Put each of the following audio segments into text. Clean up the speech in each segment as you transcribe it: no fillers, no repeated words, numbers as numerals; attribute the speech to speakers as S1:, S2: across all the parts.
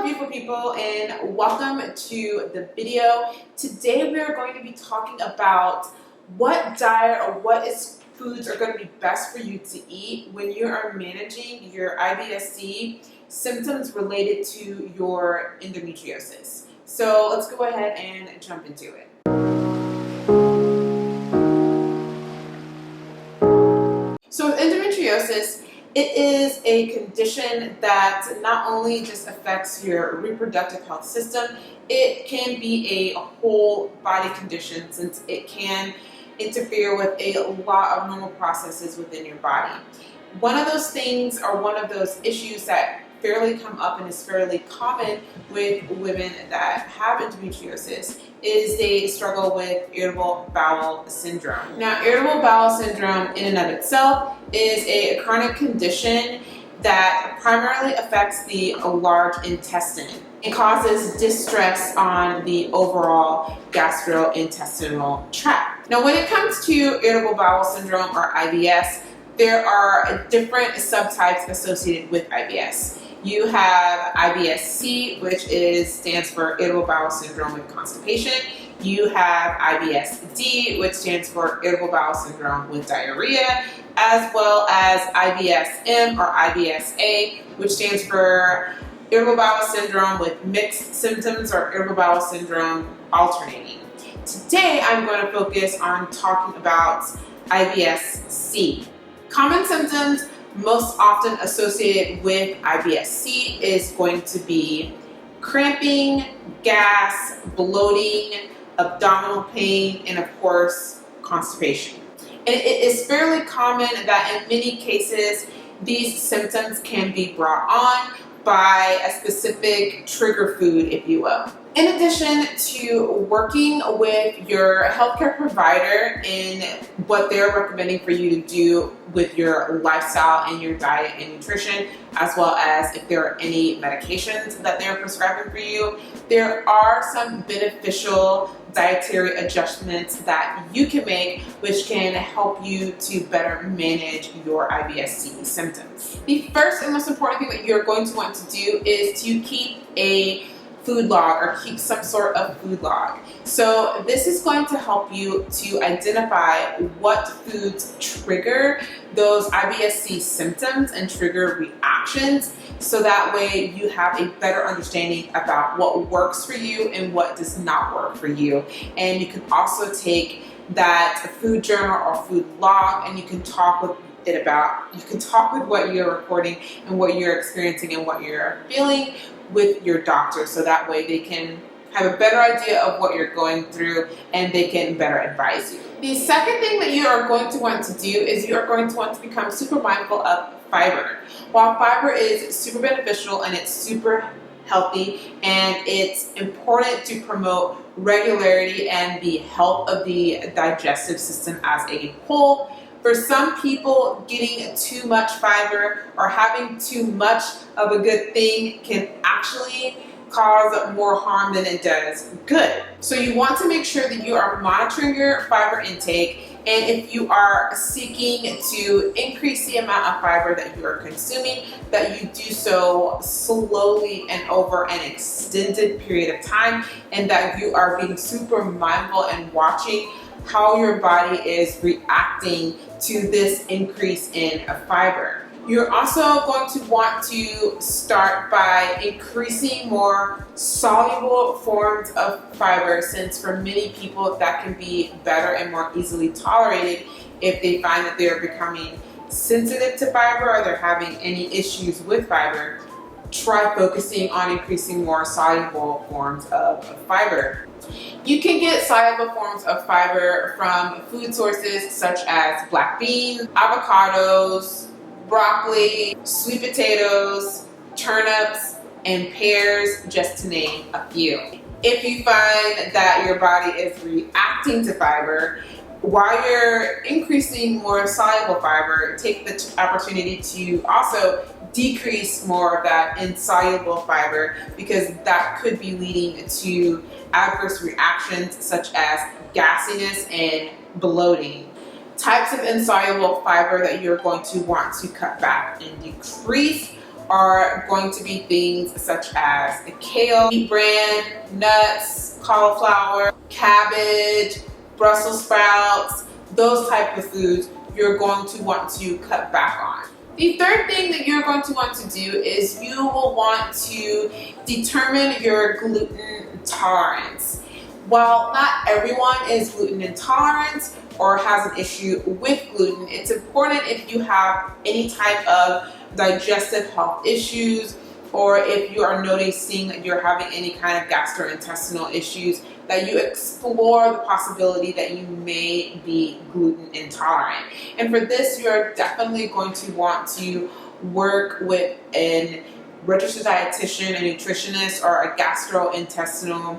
S1: beautiful people, and welcome to the video. Today we are going to be talking about what diet or foods are going to be best for you to eat when you are managing your IBS-C symptoms related to your endometriosis. So let's go ahead and jump into it. So with endometriosis, it is a condition that not only just affects your reproductive health system, it can be a whole body condition since it can interfere with a lot of normal processes within your body. One of those things, or one of those issues that fairly come up and is fairly common with women that have endometriosis is they struggle with irritable bowel syndrome. Now, irritable bowel syndrome in and of itself is a chronic condition that primarily affects the large intestine. It causes distress on the overall gastrointestinal tract. Now, when it comes to irritable bowel syndrome or IBS, there are different subtypes associated with IBS. You have IBS-C, which stands for irritable bowel syndrome with constipation. You have IBS-D, which stands for irritable bowel syndrome with diarrhea, as well as IBS-M or IBS-A, which stands for irritable bowel syndrome with mixed symptoms or irritable bowel syndrome alternating. Today, I'm going to focus on talking about IBS-C. Common symptoms most often associated with IBS-C is going to be cramping, gas, bloating, abdominal pain, and of course, constipation. And it is fairly common that in many cases, these symptoms can be brought on by a specific trigger food, if you will. In addition to working with your healthcare provider in what they're recommending for you to do with your lifestyle and your diet and nutrition, as well as if there are any medications that they're prescribing for you, there are some beneficial dietary adjustments that you can make which can help you to better manage your IBS-C symptoms. The first and most important thing that you're going to want to do is to keep a food log or keep some sort of food log. So this is going to help you to identify what foods trigger those IBS-C symptoms and trigger reactions, so that way you have a better understanding about what works for you and what does not work for you. And you can also take that food journal or food log and you can talk with what you're recording and what you're experiencing and what you're feeling with your doctor, so that way they can have a better idea of what you're going through and they can better advise you. The second thing that you are going to want to do is you are going to want to become super mindful of fiber. While fiber is super beneficial and it's super healthy and it's important to promote regularity and the health of the digestive system as a whole, for some people, getting too much fiber or having too much of a good thing can actually cause more harm than it does good. So you want to make sure that you are monitoring your fiber intake, and if you are seeking to increase the amount of fiber that you are consuming, that you do so slowly and over an extended period of time, and that you are being super mindful and watching how your body is reacting to this increase in fiber. You're also going to want to start by increasing more soluble forms of fiber, since for many people that can be better and more easily tolerated if they find that they're becoming sensitive to fiber or they're having any issues with fiber. Try focusing on increasing more soluble forms of fiber. You can get soluble forms of fiber from food sources such as black beans, avocados, broccoli, sweet potatoes, turnips, and pears, just to name a few. If you find that your body is reacting to fiber, while you're increasing more soluble fiber, take the opportunity to also decrease more of that insoluble fiber, because that could be leading to adverse reactions such as gasiness and bloating. Types of insoluble fiber that you're going to want to cut back and decrease are going to be things such as kale, wheat bran, nuts, cauliflower, cabbage, Brussels sprouts, those type of foods you're going to want to cut back on. The third thing that you're going to want to do is you will want to determine your gluten tolerance. While not everyone is gluten intolerant or has an issue with gluten, it's important if you have any type of digestive health issues, or if you are noticing that you're having any kind of gastrointestinal issues, that you explore the possibility that you may be gluten intolerant. And for this, you're definitely going to want to work with a registered dietitian, a nutritionist, or a gastrointestinal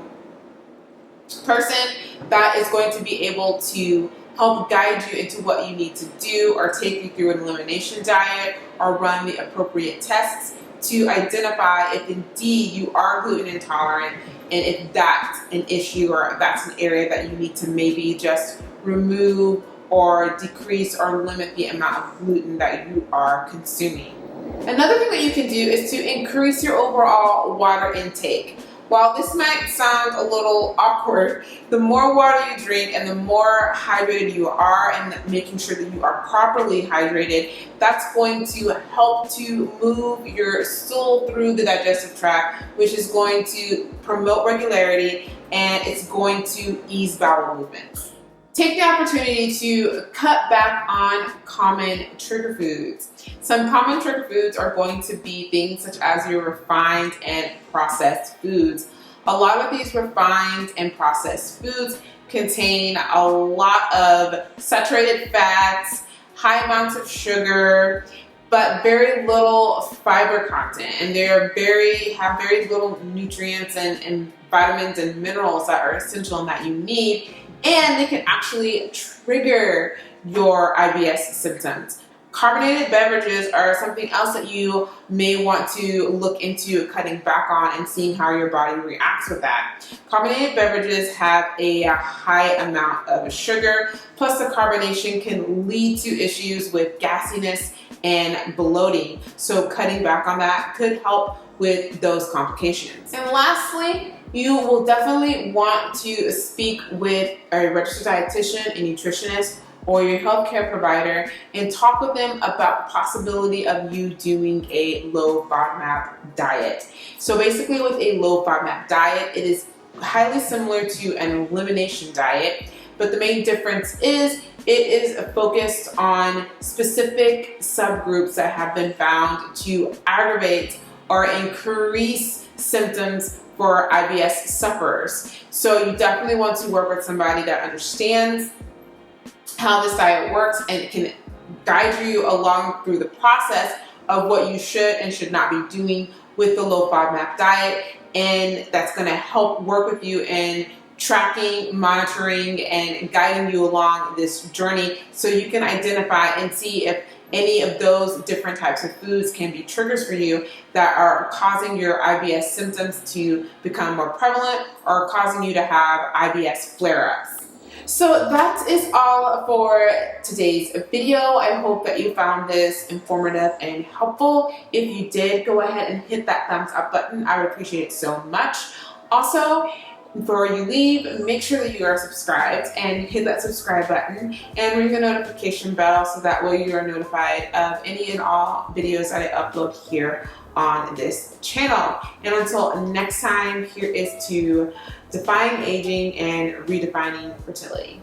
S1: person that is going to be able to help guide you into what you need to do, or take you through an elimination diet, or run the appropriate tests to identify if indeed you are gluten intolerant, and if that's an issue or if that's an area that you need to maybe just remove or decrease or limit the amount of gluten that you are consuming. Another thing that you can do is to increase your overall water intake. While this might sound a little awkward, the more water you drink and the more hydrated you are, and making sure that you are properly hydrated, that's going to help to move your stool through the digestive tract, which is going to promote regularity, and it's going to ease bowel movements. Take the opportunity to cut back on common trigger foods. Some common trigger foods are going to be things such as your refined and processed foods. A lot of these refined and processed foods contain a lot of saturated fats, high amounts of sugar, but very little fiber content, and they have very little nutrients and vitamins and minerals that are essential and that you need. And they can actually trigger your IBS symptoms. Carbonated beverages are something else that you may want to look into cutting back on and seeing how your body reacts with that. Carbonated beverages have a high amount of sugar, plus the carbonation can lead to issues with gasiness and bloating. So cutting back on that could help with those complications. And lastly, you will definitely want to speak with a registered dietitian, a nutritionist, or your healthcare provider and talk with them about the possibility of you doing a low FODMAP diet. So basically with a low FODMAP diet, it is highly similar to an elimination diet, but the main difference is it is focused on specific subgroups that have been found to aggravate or increase symptoms for IBS sufferers. So you definitely want to work with somebody that understands how this diet works and can guide you along through the process of what you should and should not be doing with the low FODMAP diet. And that's going to help work with you in tracking, monitoring, and guiding you along this journey so you can identify and see if any of those different types of foods can be triggers for you that are causing your IBS symptoms to become more prevalent or causing you to have IBS flare-ups. So that is all for today's video. I hope that you found this informative and helpful. If you did, go ahead and hit that thumbs up button. I would appreciate it so much. Also, before you leave, make sure that you are subscribed and hit that subscribe button and ring the notification bell so that way you are notified of any and all videos that I upload here on this channel. And until next time, here is to defying aging and redefining fertility.